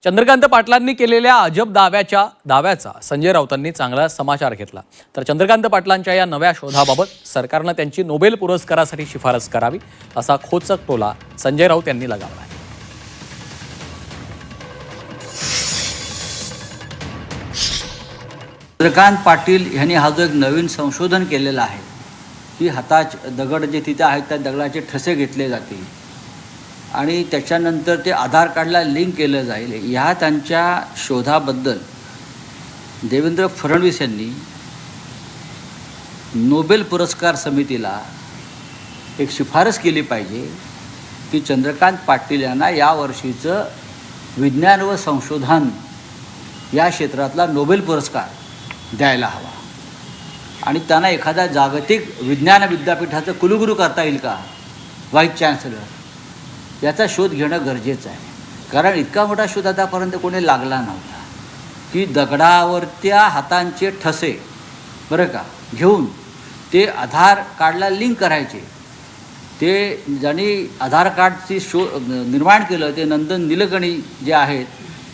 चंद्रकांत पाटलांनी केलेल्या अजब दाव्याचा संजय राऊतांनी चांगला समाचार घेतला। तर चंद्रकांत पाटलांच्या या नव्या शोधाबाबत सरकारने त्यांची नोबेल पुरस्कारासाठी शिफारस करावी असा खोचक टोला संजय राऊत यांनी लगावला। चंद्रकांत पाटील यांनी हा जो एक नवीन संशोधन केलेला आहे की हातात दगड जे तिथे आहेत त्या दगडाचे ठसे घेतले जातील आणि त्याच्यानंतर ते आधार कार्डला लिंक केलं जाईल, ह्या त्यांच्या शोधाबद्दल देवेंद्र फडणवीस यांनी नोबेल पुरस्कार समितीला एक शिफारस केली पाहिजे की चंद्रकांत पाटील यांना यावर्षीचं विज्ञान व संशोधन या क्षेत्रातला नोबेल पुरस्कार द्यायला हवा आणि त्यांना एखाद्या जागतिक विज्ञान विद्यापीठाचं कुलगुरू करता येईल का, व्हाईस चान्सलर, याचा शोध घेणं गरजेचं आहे। कारण इतका मोठा शोध आतापर्यंत कोणी लागला नव्हता की दगडावरच्या हातांचे ठसे बरं का घेऊन ते आधार कार्डला लिंक करायचे। ते ज्यांनी आधार कार्डची निर्माण केलं ते नंदन निलकणी जे आहेत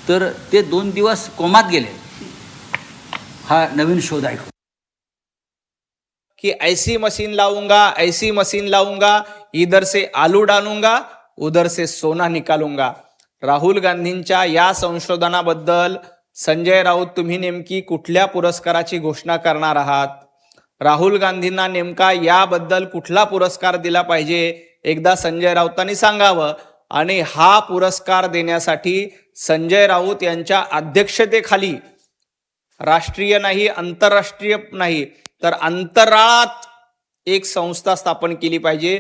तर ते 2 दिवस कोमात गेले। हा नवीन शोध आहे कि ऐसी मशीन लाऊंगा, इधर से आलू डालूंगा, उधर से सोना निकालूंगा। राहुल गांधींच्या या संशोधनाबद्दल संजय राऊत तुम्ही नेमकी कुठल्या पुरस्काराची घोषणा करणार आहात? राहुल गांधींना नेमका याबद्दल कुठला पुरस्कार दिला पाहिजे एकदा संजय राऊतांनी सांगावं। आणि हा पुरस्कार देण्यासाठी संजय राऊत यांच्या अध्यक्षतेखाली राष्ट्रीय नाही, आंतरराष्ट्रीय नाही तर अंतराळात एक संस्था स्थापन केली पाहिजे।